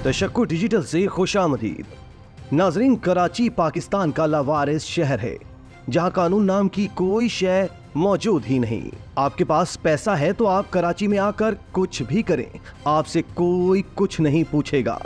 तशक्कुर digital से खुशामदीद। नाजरीन, कराची पाकिस्तान का लावारिस शहर है जहां कानून नाम की कोई शय मौजूद ही नहीं। आपके पास पैसा है तो आप कराची में आकर कुछ भी करें, आपसे कोई कुछ नहीं पूछेगा।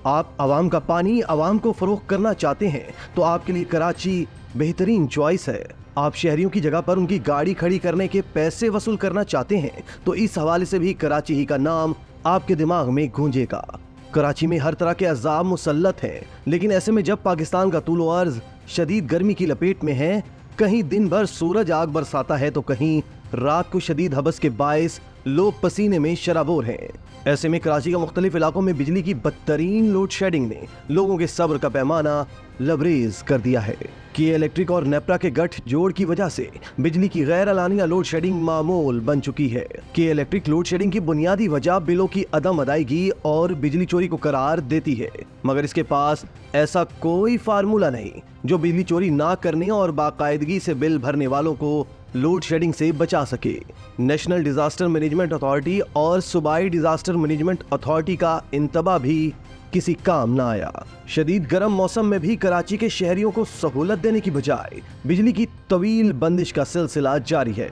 आप आवाम का पानी आवाम को फरोख्त करना चाहते हैं तो आपके लिए कराची बेहतरीन चॉइस है। आप शहरियों की जगह पर उनकी गाड़ी खड़ी करने के पैसे वसूल करना चाहते हैं तो इस हवाले से भी कराची ही का नाम आपके दिमाग में गूंजेगा। कराची में हर तरह के अज़ाब मुसल्लत हैं, लेकिन ऐसे में जब पाकिस्तान का तूल अर्ज शदीद गर्मी की लपेट में है, कहीं दिन भर सूरज आग बरसाता है तो कहीं रात को शदीद हबस के बायस लोग पसीने में शराबोर हैं। ऐसे में कराची के मुख्तलिफ इलाकों में बिजली की बदतरीन लोड शेडिंग ने लोगों के सब्र का पैमाना लबरेज कर दिया है। के इलेक्ट्रिक और नेपरा के गठजोड़ की वजह से बिजली की गैर एलानिया लोड शेडिंग मामूल बन चुकी है। के इलेक्ट्रिक लोड शेडिंग की बुनियादी वजह बिलों की अदम अदायगी और बिजली चोरी को करार देती है, मगर इसके पास ऐसा कोई फार्मूला नहीं जो बिजली चोरी ना करने और बाकायदगी से बिल भरने वालों को लोड शेडिंग से बचा सके। नेशनल डिजास्टर मैनेजमेंट अथॉरिटी और सूबाई डिजास्टर मैनेजमेंट अथॉरिटी का इंतबा भी किसी काम ना आया। शदीद गर्म मौसम में भी कराची के शहरियों को सहूलत देने की बजाय बिजली की तवील बंदिश का सिलसिला जारी है।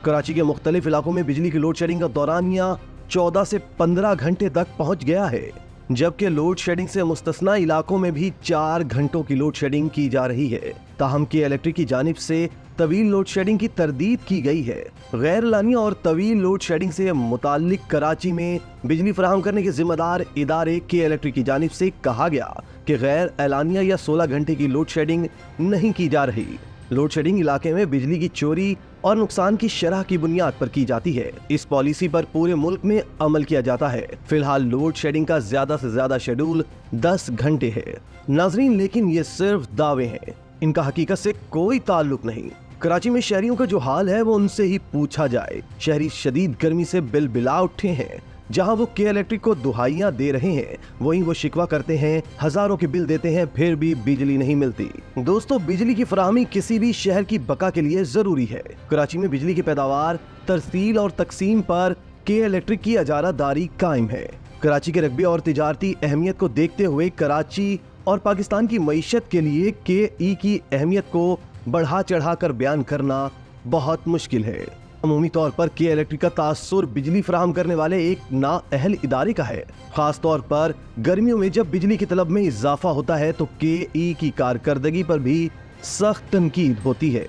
कराची के मुख्तलिफ इलाकों में बिजली की लोड शेडिंग का दौरानिया 14 से 15 घंटे तक पहुंच गया है, जबकि लोड शेडिंग से मुस्तस्ना इलाकों में भी 4 घंटों की लोड शेडिंग की जा रही है। ताहम के इलेक्ट्रिक की जानिब से तवील लोड शेडिंग की तरदीद की गई है। गैर एलानिया और तवील लोड शेडिंग से मुताल्लिक कराची में बिजली फराहम करने के जिम्मेदार इदारे के इलेक्ट्रिक की जानिब से कहा गया कि गैर एलानिया या 16 घंटे की लोड शेडिंग नहीं की जा रही। लोड शेडिंग इलाके में बिजली की चोरी और नुकसान की शरह की बुनियाद पर की जाती है। इस पॉलिसी पर पूरे मुल्क में अमल किया जाता है। फिलहाल लोड शेडिंग का ज्यादा से ज्यादा शेड्यूल 10 घंटे है। नाजरीन, लेकिन ये सिर्फ दावे हैं, इनका हकीकत से कोई ताल्लुक नहीं। कराची में शहरियों का जो हाल है वो उनसे ही पूछा जाए। शहरी शदीद गर्मी से बिलबिला उठे हैं। जहां वो के इलेक्ट्रिक को दुहाइयां दे रहे हैं, वहीं वो शिकवा करते हैं, हजारों के बिल देते हैं, फिर भी बिजली नहीं मिलती। दोस्तों, बिजली की फराहमी किसी भी शहर की बका के लिए जरूरी है। कराची में बिजली की पैदावार, तरसील और तकसीम पर के इलेक्ट्रिक की इजारादारी कायम है। कराची के रकबे और तिजारती अहमियत को देखते हुए कराची और पाकिस्तान की मईशत के लिए के ई की अहमियत को बढ़ा चढ़ा कर बयान करना बहुत मुश्किल है। अमूमी तौर पर के इलेक्ट्रिक का तासुर बिजली फराहम करने वाले एक नाअहल इदारे का है। खास तौर पर गर्मियों में जब बिजली की तलब में इजाफा होता है तो के ई की कारकर्दगी पर भी सख्त तनकीद होती है।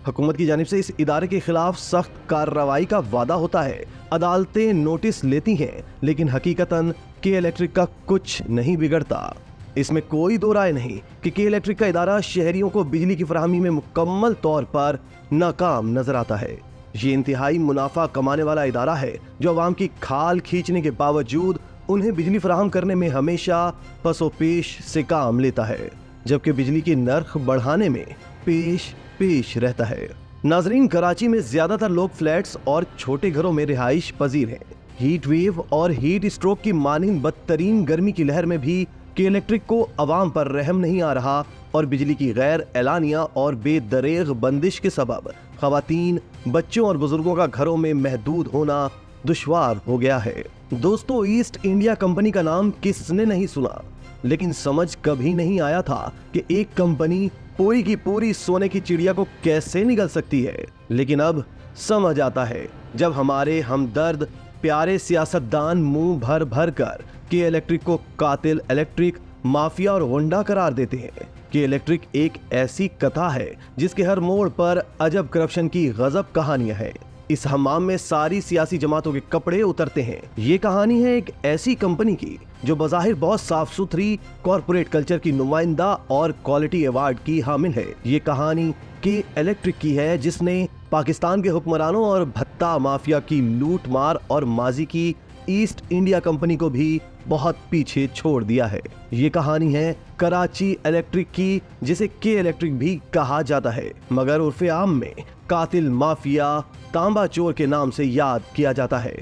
हुकूमत की जानिब से इस इदारे के खिलाफ सख्त कार्रवाई का वादा होता है, अदालतें नोटिस लेती हैं, लेकिन हकीकतन के इलेक्ट्रिक का कुछ नहीं बिगड़ता। इसमें कोई दो राय नहीं कि के इलेक्ट्रिक का इदारा शहरियों को बिजली की फराहमी में मुकम्मल तौर पर नाकाम नजर आता है। ये इंतहाई मुनाफा कमाने वाला इदारा है जो अवाम की खाल खींचने के बावजूद उन्हें बिजली फराहम करने में हमेशा पसोपेश से काम लेता है, जबकि बिजली की नर्ख बढ़ाने में पेश रहता है। नाजरीन, कराची में ज्यादातर लोग फ्लैट्स और छोटे घरों में रिहाइश पजीर हैं। हीट वेव और हीट स्ट्रोक की मानिंद बदतरीन गर्मी की लहर में भी के इलेक्ट्रिक को अवाम पर रहम नहीं आ रहा और बिजली की गैर एलानिया और बेदरेग बंदिश के सबब खवातीन, बच्चों और बुजुर्गों का घरों में महदूद होना दुश्वार हो गया है। दोस्तों, ईस्ट इंडिया कंपनी का नाम किसने नहीं सुना, लेकिन समझ कभी नहीं आया था कि एक कंपनी पूरी की पूरी सोने की चिड़िया को कैसे निगल सकती है। लेकिन अब समझ आता है जब हमारे हमदर्द प्यारे सियासतदान मुंह भर भर कर के इलेक्ट्रिक को कातिल इलेक्ट्रिक, माफिया और गुंडा करार देते हैं। के इलेक्ट्रिक एक ऐसी कथा है जिसके हर मोड़ पर अजब करप्शन की गजब कहानियां हैं। इस हमाम में सारी सियासी जमातों के कपड़े उतरते हैं। ये कहानी है एक ऐसी कंपनी की जो बज़ाहिर बहुत साफ सुथरी कॉर्पोरेट कल्चर की नुमाइंदा और क्वालिटी अवार्ड की हामिल है। ये कहानी के इलेक्ट्रिक की है जिसने पाकिस्तान के हुक्मरानों और भत्ता माफिया की लूट मार और माजी की ईस्ट इंडिया कंपनी को भी बहुत पीछे छोड़ दिया है। ये कहानी है कराची इलेक्ट्रिक की, जिसे के इलेक्ट्रिक भी कहा जाता है, मगर उर्फे आम में कातिल माफिया तांबा चोर के नाम से याद किया जाता है।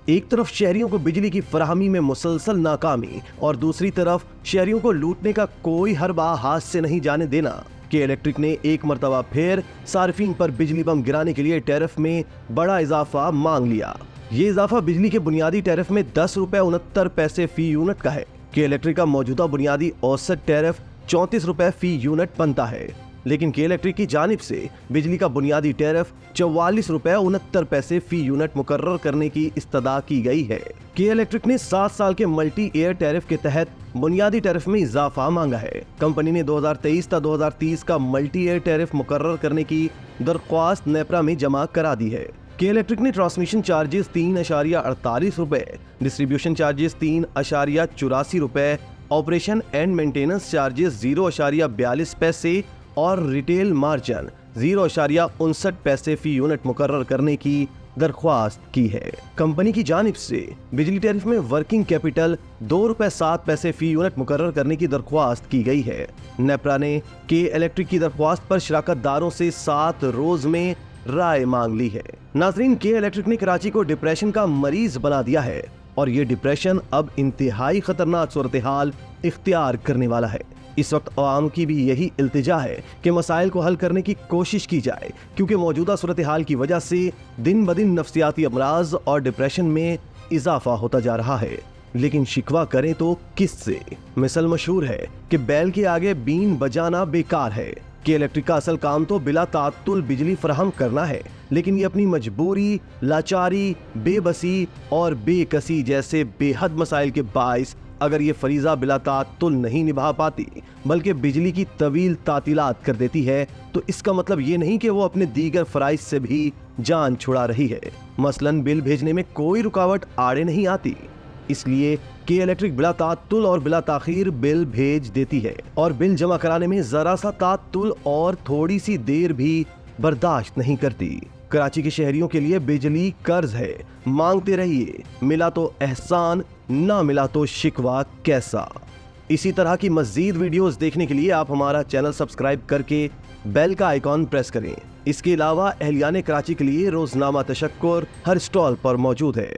एक तरफ शहरियों को बिजली की फराहमी में मुसलसल नाकामी और दूसरी तरफ शहरियों को लूटने का कोई हरबा हाथ से नहीं जाने देना। के इलेक्ट्रिक ने एक मरतबा फिर सार्फिन पर बिजली बम गिराने के लिए टैरिफ में बड़ा इजाफा मांग लिया। ये इजाफा बिजली के बुनियादी टैरिफ में 10 रुपए 69 पैसे फी यूनिट का है। के इलेक्ट्रिक का मौजूदा बुनियादी औसत टैरिफ 34 रुपए फी यूनिट बनता है, लेकिन के इलेक्ट्रिक की जानिब से बिजली का बुनियादी टैरिफ 44 रुपए 69 पैसे फी यूनिट मुकर्रर करने की इस्तदा की गई है। के इलेक्ट्रिक ने 7 साल के मल्टी ईयर टैरिफ के तहत बुनियादी टैरिफ में इजाफा मांगा है। कंपनी ने 2023 ta 2030 का मल्टी ईयर टैरिफ मुकर्रर करने की दरख्वास्त नेपरा में जमा करा दी है। के इलेक्ट्रिक ने ट्रांसमिशन चार्जेस 3.48 रुपए, डिस्ट्रीब्यूशन चार्जेस 3.84 रुपए, ऑपरेशन एंड मेंटेनेंस चार्जेस 0.42 पैसे और रिटेल मार्जिन 0.59 पैसे फी यूनिट मुकर्रर करने की दरख्वास्त की है। कंपनी की जानिब से बिजली टैरिफ में वर्किंग कैपिटल 2 रुपए 7 पैसे फी यूनिट मुकर्रर करने की दरख्वास्त की गई है। नेपरा ने के इलेक्ट्रिक की दरख्वास्त पर शिराकतदारों से 7 रोज में राय मांग ली है। नाजरीन, के इलेक्ट्रिक ने कराची को डिप्रेशन का मरीज बना दिया है और ये डिप्रेशन अब इंतहाई खतरनाक सूरत हाल इख्तियार करने वाला है। इस वक्त आवाम की भी यही इल्तिजा है कि मसाइल को हल करने की कोशिश की जाए, क्योंकि मौजूदा सूरत हाल की वजह से दिन ब दिन नफ्सियाती अमराज और डिप्रेशन में इजाफा होता जा रहा है। लेकिन शिकवा करें तो किससे? मिसल मशहूर है कि बैल के आगे बीन बजाना बेकार है। के इलेक्ट्रिक का असल काम तो बिला तात्तुल बिजली फराहम करना है, लेकिन ये अपनी मजबूरी, लाचारी, बेबसी और बेकसी जैसे बेहद मसाइल के बाइस अगर ये फरीजा बिला तात्तुल नहीं निभा पाती बल्कि बिजली की तवील तातीलात कर देती है, तो इसका मतलब ये नहीं कि वो अपने दीगर फराइज से भी जान छुड़ा रही है। मसलन बिल भेजने में कोई रुकावट आड़े नहीं आती, इसलिए के इलेक्ट्रिक बिला तात्तुल और बिला ताखीर बिल भेज देती है और बिल जमा कराने में जरा सा तात्तुल और थोड़ी सी देर भी बर्दाश्त नहीं करती। कराची के शहरियों के लिए बिजली कर्ज है, मांगते रहिए, मिला तो एहसान, ना मिला तो शिकवा कैसा। इसी तरह की मजीद वीडियोस देखने के लिए आप हमारा चैनल सब्सक्राइब करके बेल का आइकॉन प्रेस करें। इसके अलावा अहलियाने कराची के लिए रोजनामा तशक्कुर हर स्टॉल पर मौजूद है।